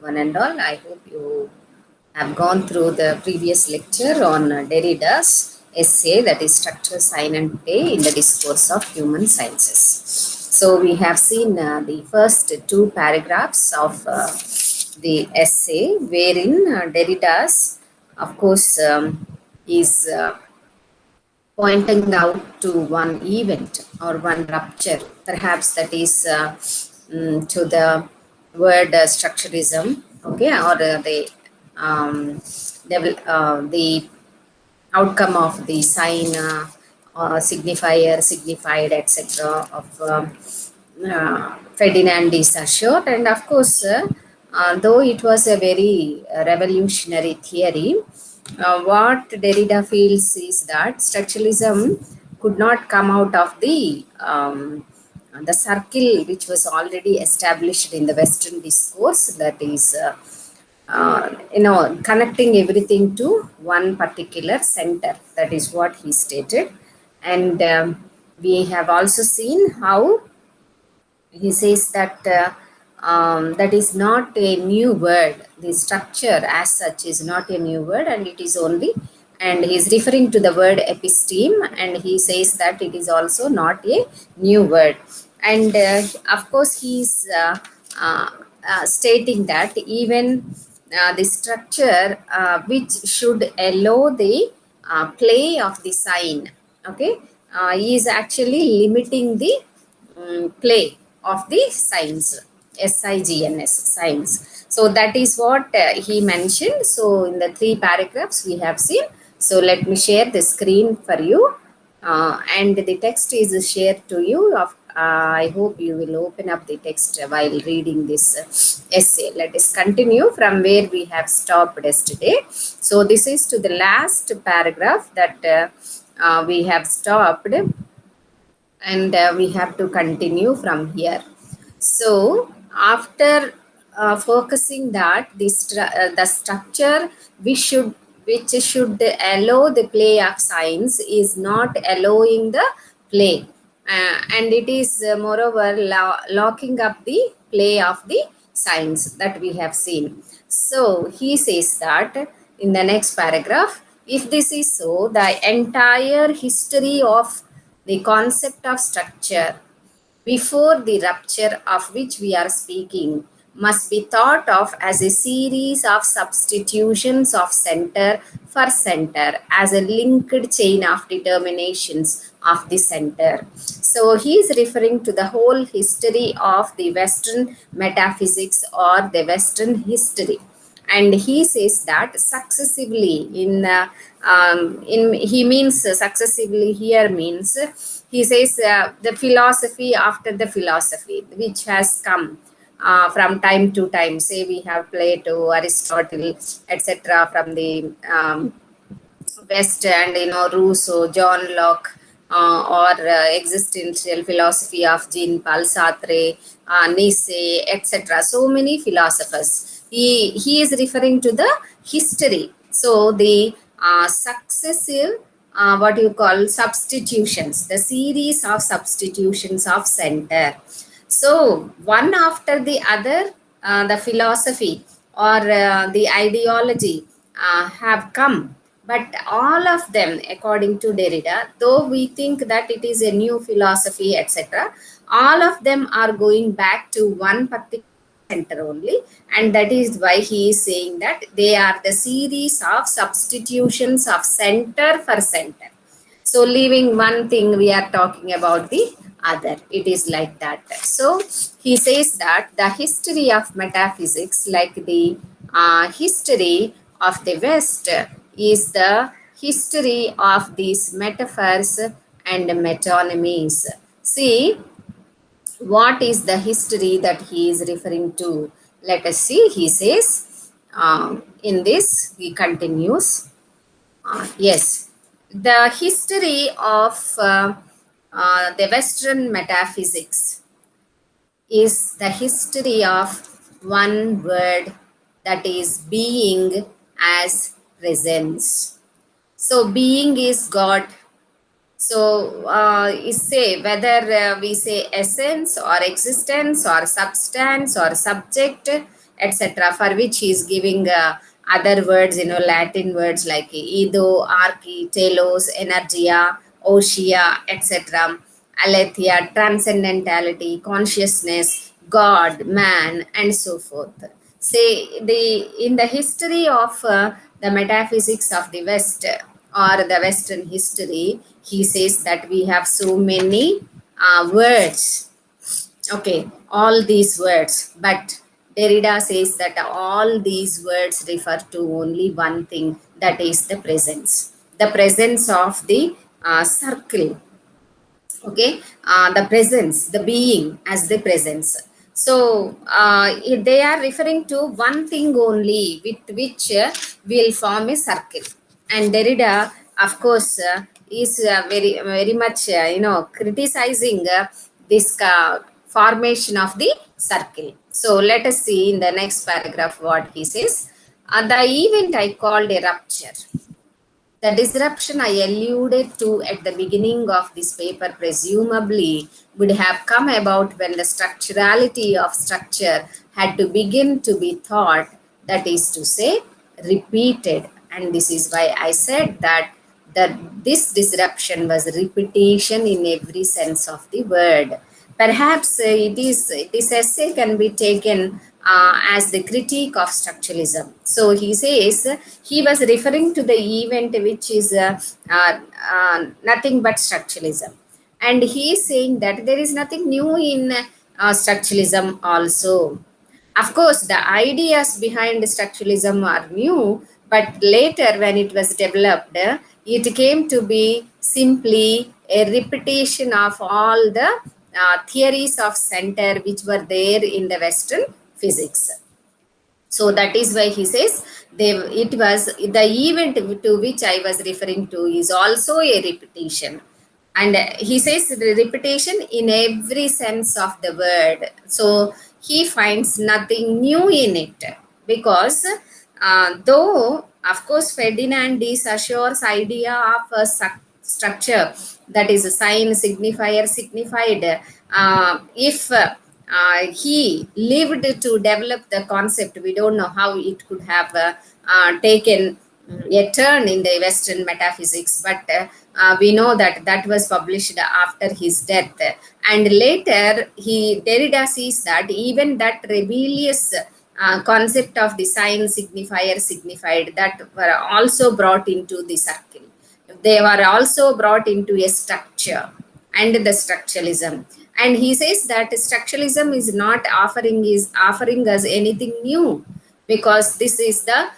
one and all. I hope you have gone through the previous lecture on Derrida's essay, that is Structure, Sign and Play in the Discourse of Human Sciences. So we have seen the first two paragraphs of the essay, wherein Derrida's, of course, is pointing out to one event or one rupture, perhaps that is to the word structuralism, okay, or the outcome of the sign, signifier, signified, etc. of Ferdinand de Saussure. And of course, though it was a very revolutionary theory, what Derrida feels is that structuralism could not come out of the circle which was already established in the Western discourse, that is connecting everything to one particular center. That is what he stated. And we have also seen how he says that that is not a new word. The structure as such is not a new word, and it is only, and he is referring to the word episteme, and he says that it is also not a new word. And of course, he is stating that even the structure which should allow the play of the sign, okay, is actually limiting the play of the signs, SIGNS, signs. So that is what he mentioned. So in the three paragraphs we have seen. So let me share the screen for you, and the text is shared to you. I hope you will open up the text while reading this essay. Let us continue from where we have stopped yesterday. So this is to the last paragraph that we have stopped, and we have to continue from here. So after focusing that the structure which should allow the play of signs is not allowing the play, and it is moreover locking up the play of the signs that we have seen. So he says that in the next paragraph, if this is so, the entire history of the concept of structure before the rupture of which we are speaking must be thought of as a series of substitutions of center for center, as a linked chain of determinations of the center. So he is referring to the whole history of the Western metaphysics or the Western history. And he says that successively he means successively here means, he says the philosophy after the philosophy which has come from time to time. Say we have Plato, Aristotle, etc. from the West, and Rousseau, John Locke, or existential philosophy of Jean-Paul Sartre, Nietzsche, etc. So many philosophers. He is referring to the history. So the successive what you call substitutions, the series of substitutions of center. So one after the other, the philosophy or the ideology have come, but all of them, according to Derrida, though we think that it is a new philosophy, etc., all of them are going back to one particular center only, and that is why he is saying that they are the series of substitutions of center for center. So leaving one thing, we are talking about the other. It is like that. So he says that the history of metaphysics, like the history of the West, is the history of these metaphors and metonymies. See, what is the history that he is referring to? Let us see. He says, in this, he continues. Yes, the history of the Western metaphysics is the history of one word, that is being as presence. So being is God. So say whether we say essence or existence or substance or subject, etc., for which he is giving other words, Latin words like Ido, Archi, Telos, Energia, Osia, etc., Aletheia, transcendentality, consciousness, God, man, and so forth. Say in the history of the metaphysics of the West or the Western history, he says that we have so many words. Okay, all these words, but Derrida says that all these words refer to only one thing, that is the presence of the circle. Okay, the presence, the being as the presence. So they are referring to one thing only, with which will form a circle. And Derrida, of course, is very much criticizing this formation of the circle. So let us see in the next paragraph what he says. The event I called a rupture. The disruption I alluded to at the beginning of this paper presumably would have come about when the structurality of structure had to begin to be thought, that is to say, repeated. And this is why I said that this disruption was repetition in every sense of the word. Perhaps this essay can be taken as the critique of structuralism. So he says he was referring to the event which is nothing but structuralism. And he is saying that there is nothing new in structuralism also. Of course, the ideas behind structuralism are new, but later when it was developed, it came to be simply a repetition of all the theories of center which were there in the Western physics. So that is why he says it was the event to which I was referring to is also a repetition. And he says the repetition in every sense of the word. So he finds nothing new in it, because though, of course, Ferdinand de Saussure's idea of a structure, that is a sign, signifier, signified, if he lived to develop the concept, we don't know how it could have taken a turn in the Western metaphysics, but we know that that was published after his death. And later, Derrida sees that even that rebellious concept of the sign, signifier, signified, that were also brought into the circle. They were also brought into a structure and the structuralism. And he says that structuralism is not offering us anything new, because this is the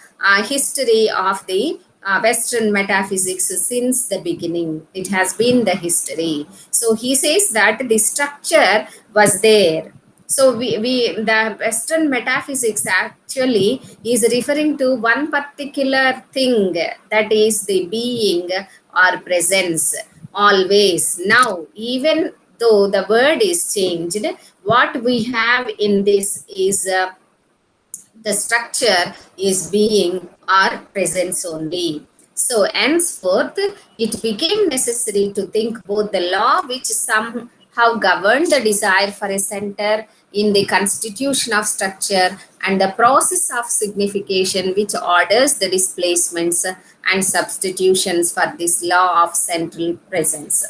history of the Western metaphysics since the beginning. It has been the history. So he says that the structure was there. So the Western metaphysics actually is referring to one particular thing, that is the being or presence always. Now, even though the word is changed, what we have in this is the structure is being or presence only. So henceforth, it became necessary to think both the law which somehow governed the desire for a center in the constitution of structure, and the process of signification which orders the displacements and substitutions for this law of central presence.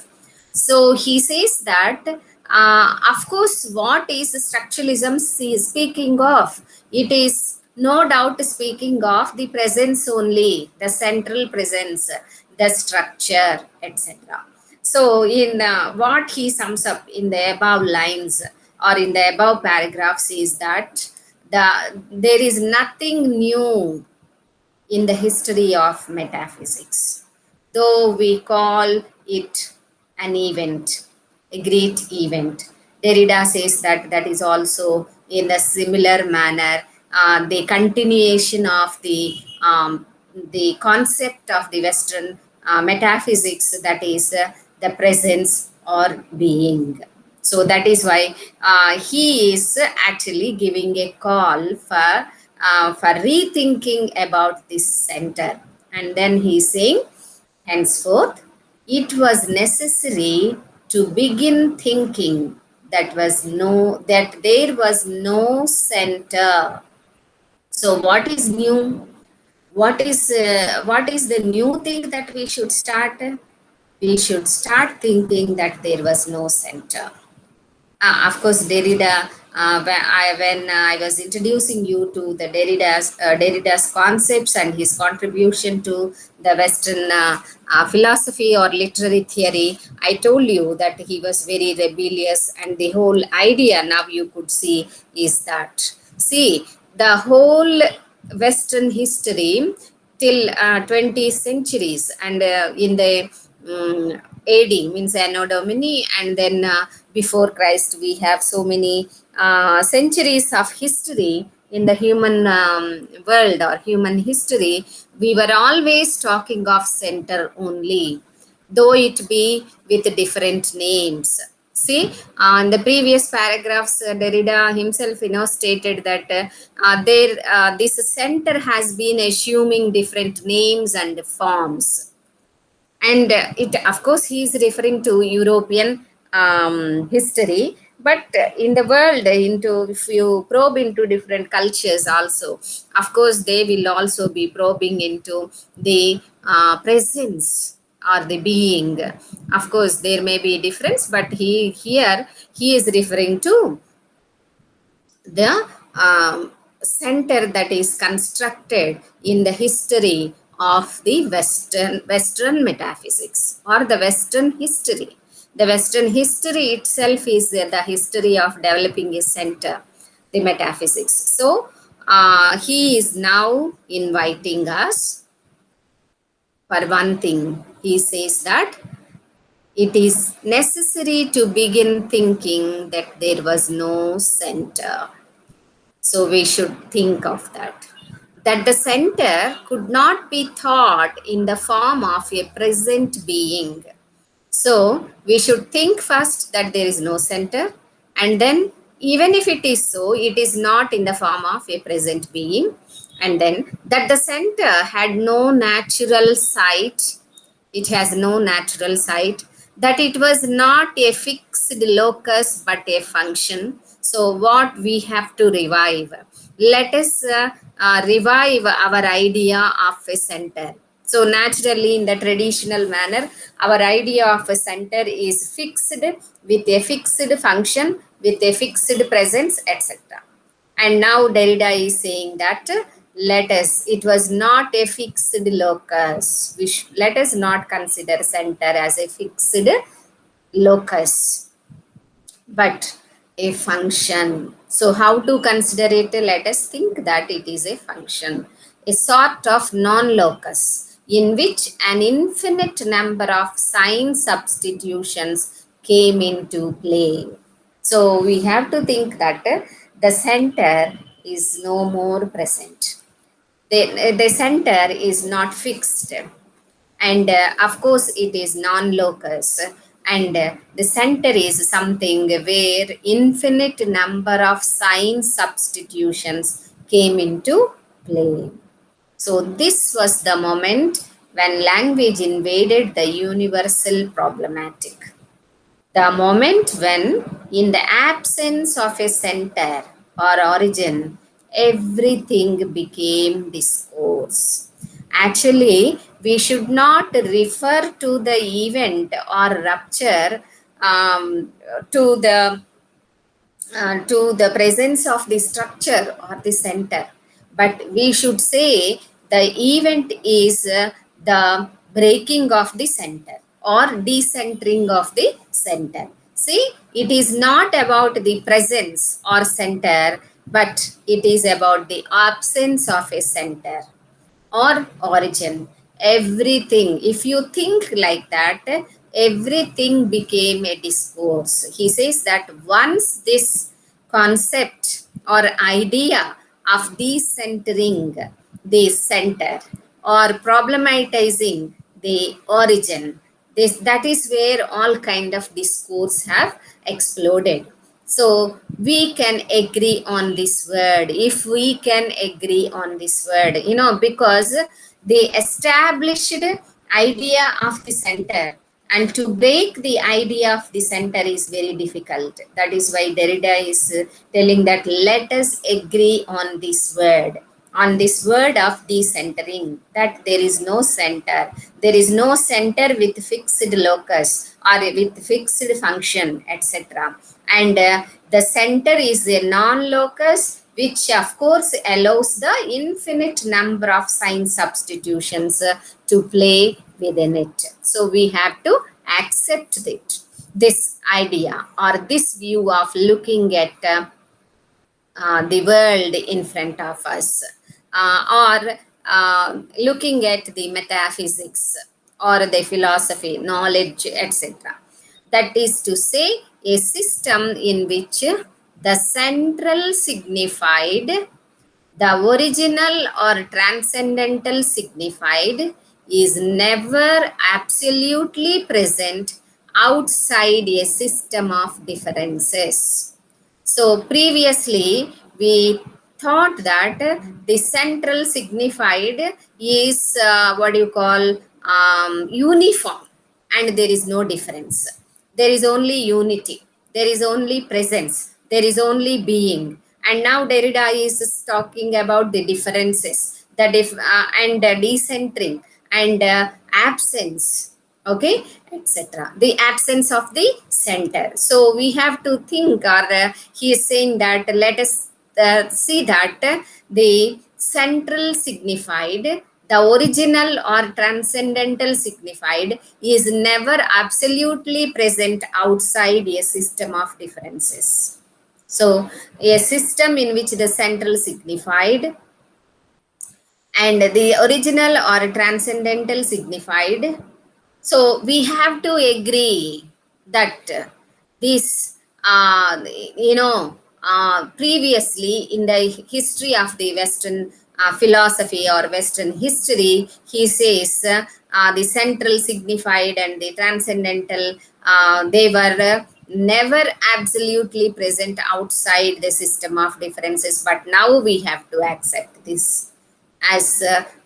So he says that, of course, what is structuralism speaking of? It is no doubt speaking of the presence only, the central presence, the structure, etc. So, in what he sums up in the above lines or in the above paragraphs is that there is nothing new in the history of metaphysics, though we call it an event, a great event. Derrida says that that is also in a similar manner the continuation of the concept of the Western metaphysics, that is the presence or being. So that is why he is actually giving a call for rethinking about this center. And then he is saying, henceforth, it was necessary to begin thinking that there was no center. So what is new? What is the new thing that we should start? We should start thinking that there was no center. Of course, Derrida, when I was introducing you to the Derrida's concepts and his contribution to the Western philosophy or literary theory, I told you that he was very rebellious, and the whole idea now you could see is that, see, the whole Western history till 20 centuries, and in the AD means Anno Domini, and then before Christ, we have so many centuries of history in the human world or human history. We were always talking of center only, though it be with different names. See, in the previous paragraphs, Derrida himself, stated that this center has been assuming different names and forms. And it, of course, he is referring to European history, but in the world, into, if you probe into different cultures also, of course, they will also be probing into the presence or the being. Of course, there may be difference, but he is referring to the center that is constructed in the history of the Western metaphysics or the Western history. The Western history itself is the history of developing a center, the metaphysics. So he is now inviting us. For one thing, he says that it is necessary to begin thinking that there was no center. So we should think of that. That the center could not be thought in the form of a present being. So we should think first that there is no center, and then, even if it is so, it is not in the form of a present being, and then that the center had no natural site, it has no natural site, that it was not a fixed locus but a function. So what we have to revive? Let us revive our idea of a center. So naturally, in the traditional manner, our idea of a center is fixed with a fixed function, with a fixed presence, etc. And now Derrida is saying that it was not a fixed locus. Let us not consider center as a fixed locus, but a function. So how to consider it? Let us think that it is a function, a sort of non-locus in which an infinite number of sign substitutions came into play. So we have to think that the center is no more present. The center is not fixed, and of course it is non-locus, and the center is something where infinite number of sign substitutions came into play. So this was the moment when language invaded the universal problematic. The moment when, in the absence of a center or origin, everything became discourse. Actually, we should not refer to the event or rupture to the presence of the structure or the center, but we should say the event is the breaking of the center or decentering of the center. See, it is not about the presence or center, but it is about the absence of a center or origin. Everything, if you think like that, everything became a discourse. He says that once this concept or idea of decentering the center or problematizing the origin, that is where all kind of discourse have exploded. So we can agree on this word, if we can agree on this word, because the established idea of the center, and to break the idea of the center is very difficult. That is why Derrida is telling that let us agree on this word. on this word of decentering, that there is no center. There is no center with fixed locus or with fixed function, etc. And the center is a non-locus, which of course allows the infinite number of sign substitutions to play within it. So we have to accept it, this idea or this view of looking at the world in front of us, or looking at the metaphysics or the philosophy, knowledge, etc. That is to say, a system in which the central signified, the original or transcendental signified, is never absolutely present outside a system of differences. So previously we thought that the central signified is what you call uniform, and there is no difference. There is only unity. There is only presence. There is only being. And now Derrida is talking about the differences, and decentering and absence, okay, etc. The absence of the center. So we have to think, or he is saying that let us see that the central signified, the original or transcendental signified, is never absolutely present outside a system of differences. So a system in which the central signified and the original or transcendental signified. So we have to agree that this, previously in the history of the Western philosophy or Western history, he says the central signified and the transcendental, they were never absolutely present outside the system of differences. But now we have to accept this as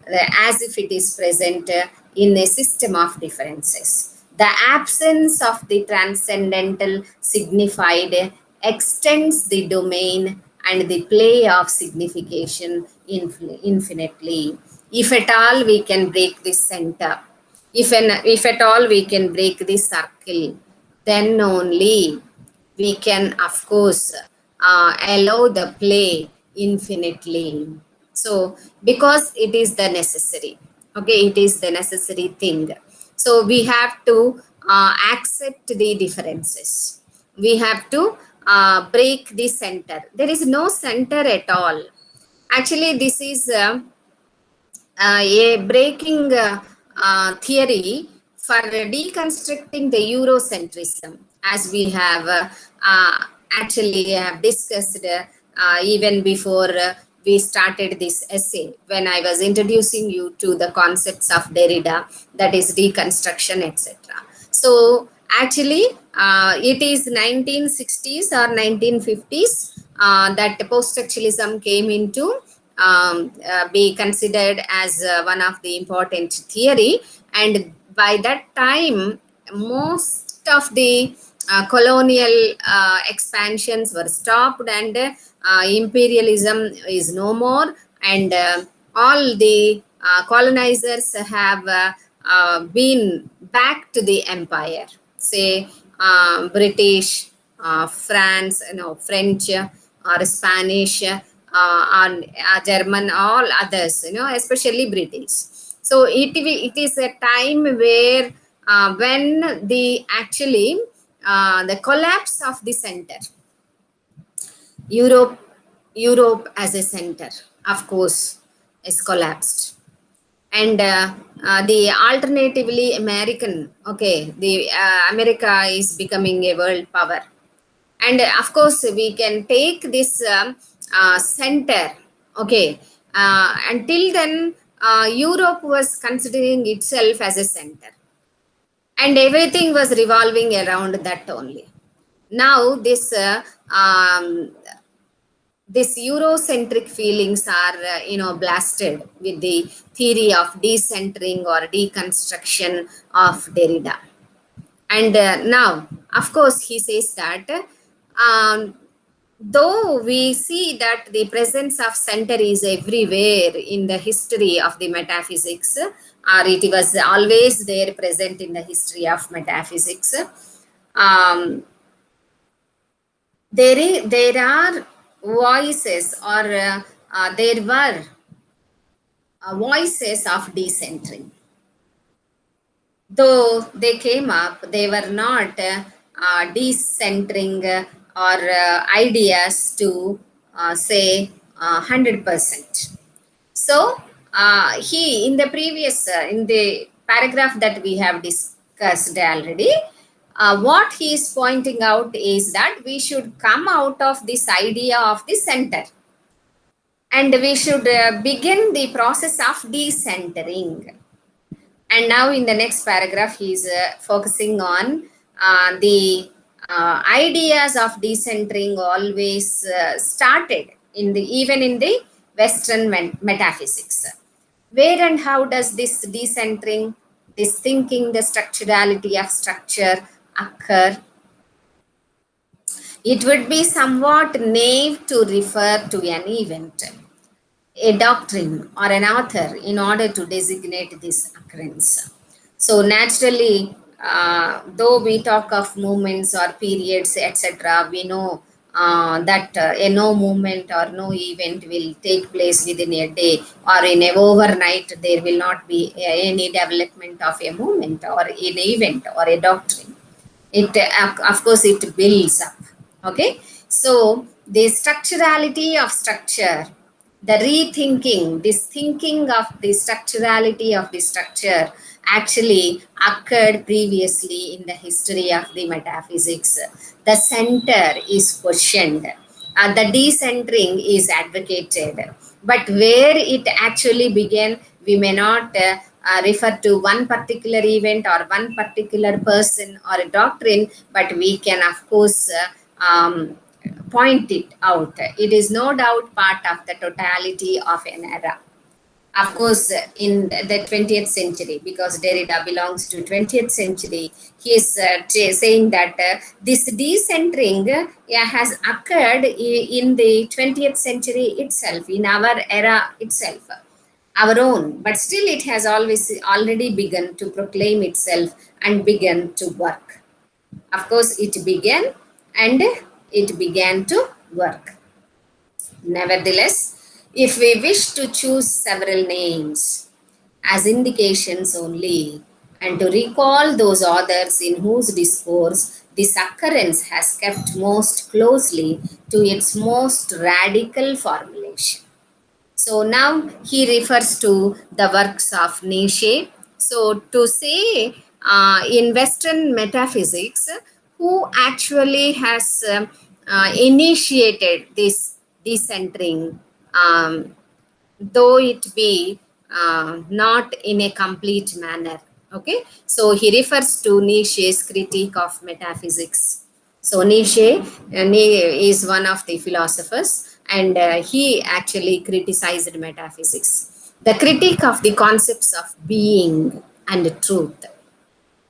as if it is present in a system of differences. The absence of the transcendental signified extends the domain and the play of signification infinitely. If at all we can break this center, if at all we can break this circle, then only we can, of course, allow the play infinitely. So because it is the necessary, okay, it is the necessary thing. So we have to accept the differences. We have to break the center. There is no center at all. Actually, this is a breaking theory for deconstructing the Eurocentrism, as we have actually have discussed even before we started this essay, when I was introducing you to the concepts of Derrida, that is deconstruction, etc. So actually, it is 1960s or 1950s that post-structuralism came into be considered as one of the important theory. And by that time, most of the colonial expansions were stopped, and imperialism is no more, and all the colonizers have been back to the empire, say British, France, French, or Spanish, and German, all others, especially British. So it is a time where when the actually the collapse of the center, Europe, Europe as a center, of course, is collapsed. And the alternatively American, okay, the America is becoming a world power. And of course, we can take this center, okay. Until then, Europe was considering itself as a center, and everything was revolving around that only. Now, this Eurocentric feelings are, blasted with the theory of decentering or deconstruction of Derrida. And now, of course, he says that though we see that the presence of center is everywhere in the history of the metaphysics, or it was always there present in the history of metaphysics, um, there are voices, or there were voices of decentering. Though they came up, they were not decentering or ideas to say 100%. So he, in the previous, in the paragraph that we have discussed already, what he is pointing out is that we should come out of this idea of the center, and we should begin the process of decentering. And now in the next paragraph, he is focusing on the ideas of decentering always started in the, even in the Western metaphysics. Where and how does this decentering, this thinking, the structurality of structure occur? It would be somewhat naive to refer to an event, a doctrine, or an author in order to designate this occurrence. So naturally, though we talk of movements or periods, etc., we know that a no movement or no event will take place within a day, or in a overnight there will not be any development of a movement or an event or a doctrine. It of course it builds up. Okay, so the structurality of structure, the rethinking, this thinking of the structurality of the structure actually occurred previously in the history of the metaphysics. The center is questioned, the decentering is advocated, but where it actually began, we may not refer to one particular event or one particular person or a doctrine, but we can of course point it out. It is no doubt part of the totality of an era. Of course, in the 20th century, because Derrida belongs to 20th century, he is saying that this decentering has occurred in the 20th century itself, in our era itself, our own, but still it has always already begun to proclaim itself and begun to work. Of course, it began and it began to work. Nevertheless, if we wish to choose several names as indications only, and to recall those authors in whose discourse this occurrence has kept most closely to its most radical formulation. So now he refers to the works of Nietzsche. So to say in Western metaphysics, who actually has initiated this decentering, um, though it be not in a complete manner. Okay, so he refers to Nietzsche's critique of metaphysics. So Nietzsche is one of the philosophers, and he actually criticized metaphysics. The critique of the concepts of being and truth.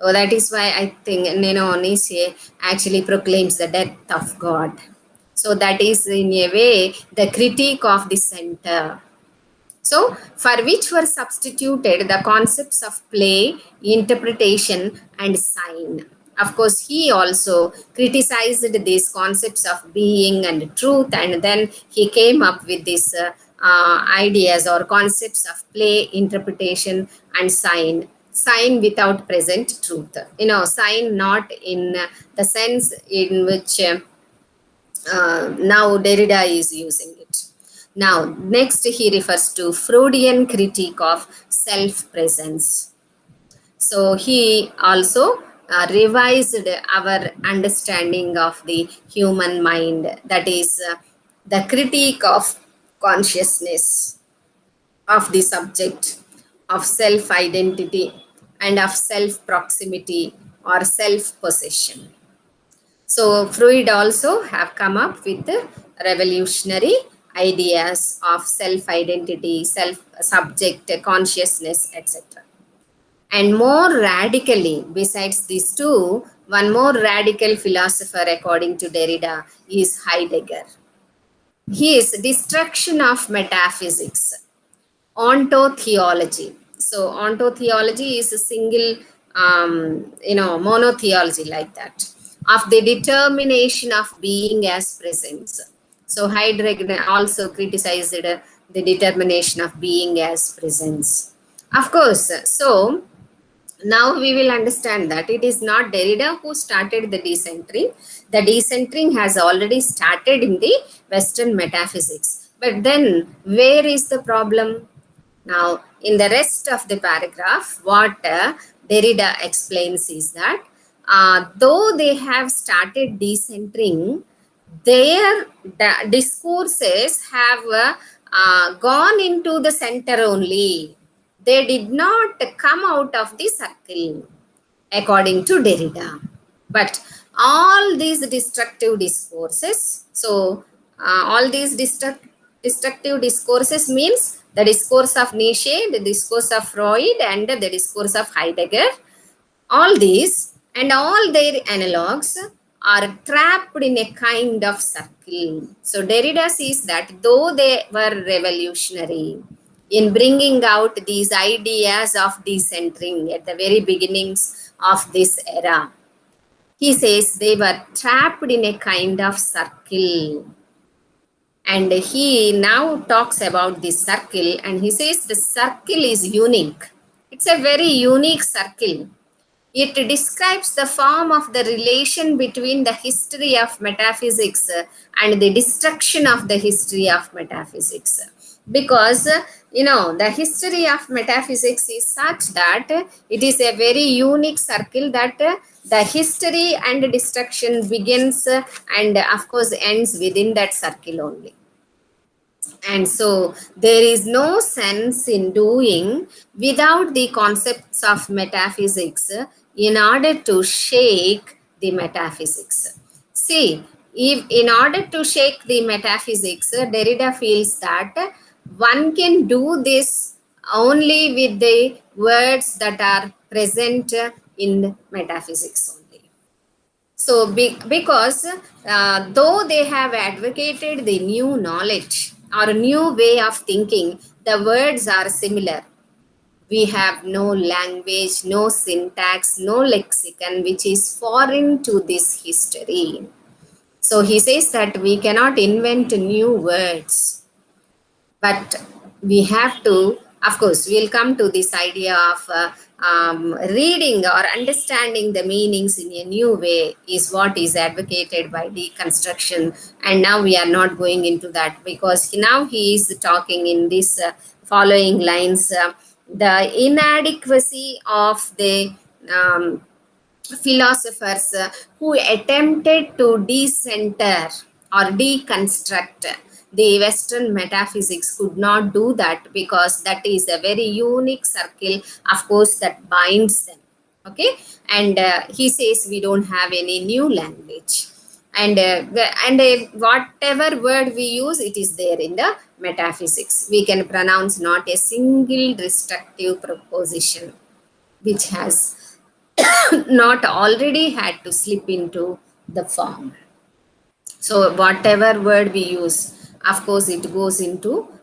So that is why I think Nietzsche actually proclaims the death of God. So that is in a way the critique of the center. So, for which were substituted the concepts of play, interpretation, and sign. Of course, he also criticized these concepts of being and truth, and then he came up with these ideas or concepts of play, interpretation, and sign. Sign without present truth. Sign not in the sense in which now Derrida is using it. Now, next he refers to Freudian critique of self-presence. So he also revised our understanding of the human mind, that is the critique of consciousness, of the subject, of self-identity, and of self-proximity or self-possession. So Freud also have come up with revolutionary ideas of self-identity, self-subject, consciousness, etc. And more radically, besides these two, one more radical philosopher according to Derrida is Heidegger. his destruction of metaphysics, ontotheology. So ontotheology is a single, monotheology like that, of the determination of being as presence. So Heidegger also criticized the determination of being as presence. Of course, so now we will understand that it is not Derrida who started the decentering. The decentering has already started in the Western metaphysics. But then, where is the problem? Now, in the rest of the paragraph, what Derrida explains is that though they have started decentering, their discourses have gone into the center only. They did not come out of the circle, according to Derrida. But all these destructive discourses, so all these destructive discourses means the discourse of Nietzsche, the discourse of Freud, and the discourse of Heidegger, all these and all their analogues are trapped in a kind of circle. So Derrida sees that though they were revolutionary in bringing out these ideas of decentering at the very beginnings of this era, he says they were trapped in a kind of circle. And he now talks about this circle and he says the circle is unique. It's a very unique circle. It describes the form of the relation between the history of metaphysics and the destruction of the history of metaphysics. Because, the history of metaphysics is such that it is a very unique circle that the history and destruction begins and, of course, ends within that circle only. And so there is no sense in doing without the concepts of metaphysics in order to shake the metaphysics. See, if in order to shake the metaphysics, Derrida feels that one can do this only with the words that are present in metaphysics only. So, because though they have advocated the new knowledge or a new way of thinking, the words are similar. We have no language, no syntax, no lexicon, which is foreign to this history. So he says that we cannot invent new words, but we have to, of course, we'll come to this idea of reading or understanding the meanings in a new way is what is advocated by deconstruction. And now we are not going into that because now he is talking in this following lines, the inadequacy of the philosophers who attempted to decenter or deconstruct the Western metaphysics could not do that because that is a very unique circle, of course, that binds them. Okay, and he says we don't have any new language, and whatever word we use, it is there in the metaphysics. We can pronounce not a single destructive proposition which has not already had to slip into the form. So whatever word we use, of course, it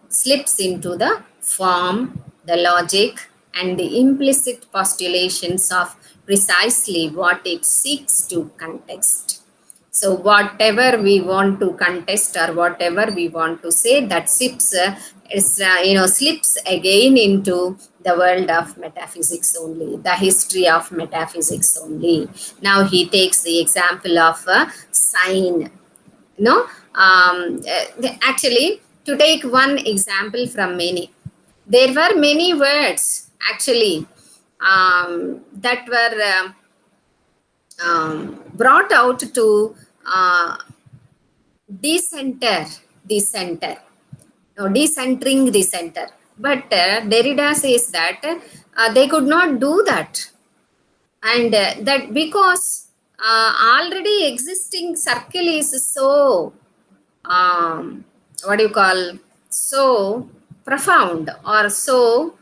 slips into the form, the logic, and the implicit postulations of precisely what it seeks to contest. So whatever we want to contest or whatever we want to say, that slips again into the world of metaphysics only, the history of metaphysics only. Now he takes the example of a sign. No, actually, to take one example from many, there were many words actually that were brought out to decenter the center, no, decentering the center. But Derrida says that they could not do that, and that because already existing circle is so what do you call, so profound or so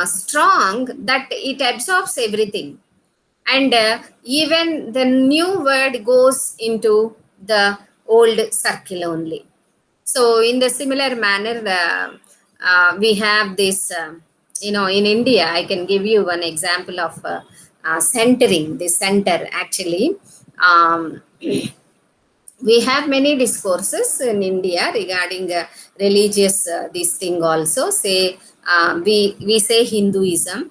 strong that it absorbs everything, and even the new word goes into the old circle only. So in the similar manner, we have this, in India, I can give you one example of centering, the center actually. um, we have many discourses in India regarding religious this thing also. Say we say Hinduism,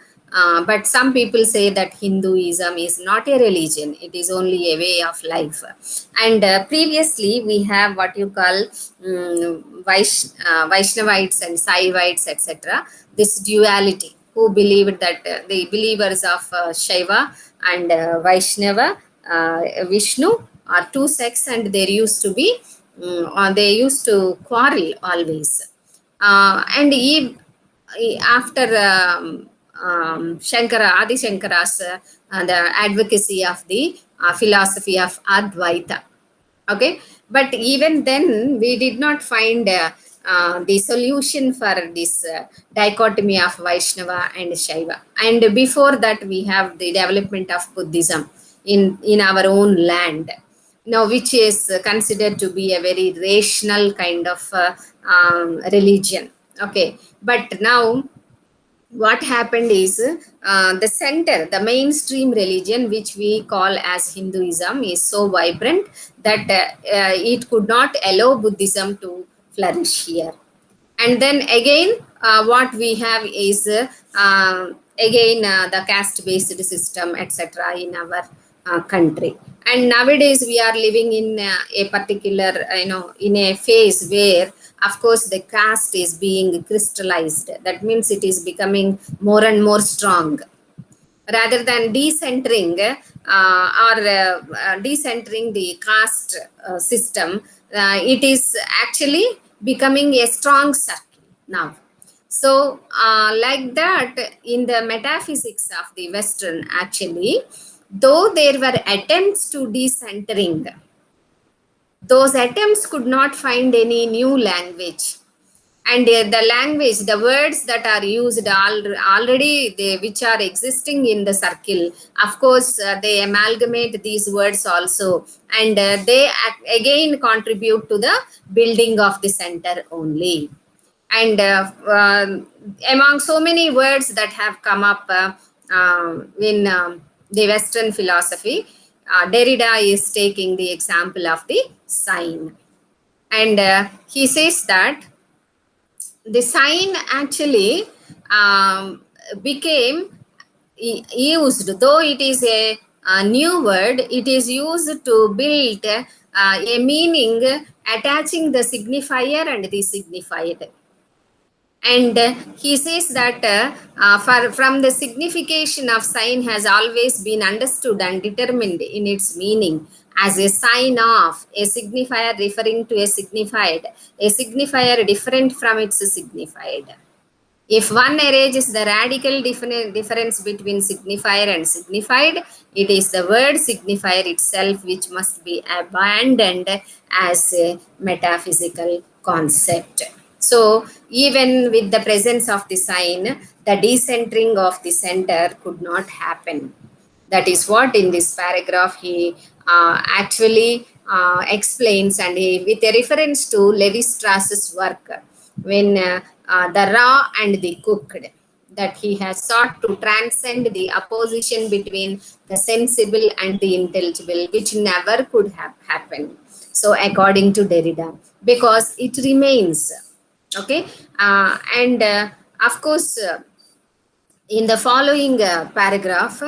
but some people say that Hinduism is not a religion; it is only a way of life. And previously, we have what you call Vaishnavites and Saivites, etc. This duality, who believed that the believers of Shaiva and Vaishnava, Vishnu, are two sects, and there used to be they used to quarrel always. And after Shankara, Adi Shankara's the advocacy of the philosophy of Advaita. Okay, but even then we did not find the solution for this dichotomy of Vaishnava and Shaiva. And before that, we have the development of Buddhism in our own land now, which is considered to be a very rational kind of religion. Okay, but now what happened is, the center, the mainstream religion, which we call as Hinduism, is so vibrant that it could not allow Buddhism to flourish here. And then again, what we have is again the caste based system, etc., in our country. And nowadays we are living in a particular, in a phase where, of course, the caste is being crystallized. That means it is becoming more and more strong, rather than decentering, or decentering the caste system. It is actually becoming a strong circle now. So like that, in the metaphysics of the Western, actually, though there were attempts to decentering, those attempts could not find any new language. And the language, the words that are used already, which are existing in the circle, of course, they amalgamate these words also, and they again contribute to the building of the center only. And among so many words that have come up in the Western philosophy, Derrida is taking the example of the sign. And he says that the sign actually became used, though it is a new word, it is used to build a meaning attaching the signifier and the signified. And he says that from the signification of sign has always been understood and determined in its meaning as a sign of, a signifier referring to a signifier different from its signified. If one arranges the radical difference between signifier and signified, it is the word signifier itself which must be abandoned as a metaphysical concept. So, even with the presence of the sign, the decentering of the center could not happen. That is what in this paragraph he actually explains, and with a reference to Levi-Strauss's work, when the raw and the cooked, that he has sought to transcend the opposition between the sensible and the intelligible, which never could have happened. So, according to Derrida, because it remains. Okay, and of course, in the following paragraph,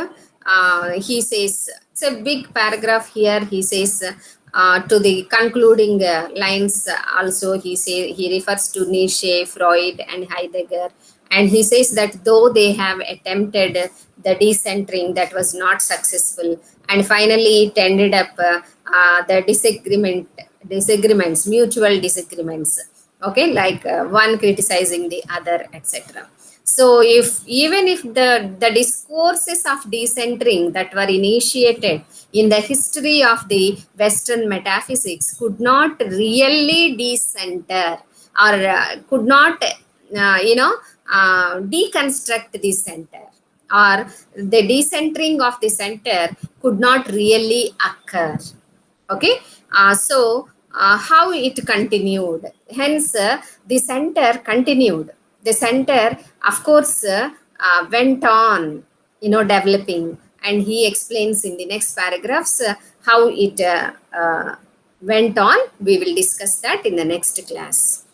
he says, it's a big paragraph here. He says, to the concluding lines also, he refers to Nietzsche, Freud, and Heidegger. And he says that though they have attempted the decentering, that was not successful. And finally, it ended up the disagreements, mutual disagreements. Okay, like one criticizing the other, etc. So even if the discourses of decentering that were initiated in the history of the Western metaphysics could not really decenter, or could not deconstruct the center, or the decentering of the center could not really occur. Okay, so how it continued. Hence, the center continued. The center, of course, went on, developing, and he explains in the next paragraphs how it went on. We will discuss that in the next class.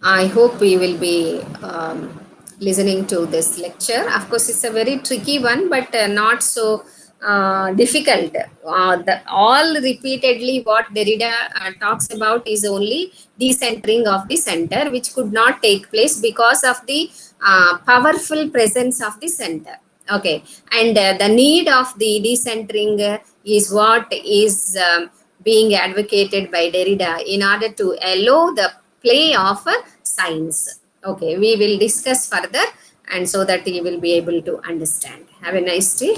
I hope we will be listening to this lecture. Of course, it's a very tricky one, but not so difficult. All repeatedly, what Derrida talks about is only decentering of the center, which could not take place because of the powerful presence of the center. Okay, and the need of the decentering is what is being advocated by Derrida in order to allow the play of science. Okay, we will discuss further, and so that you will be able to understand. Have a nice day.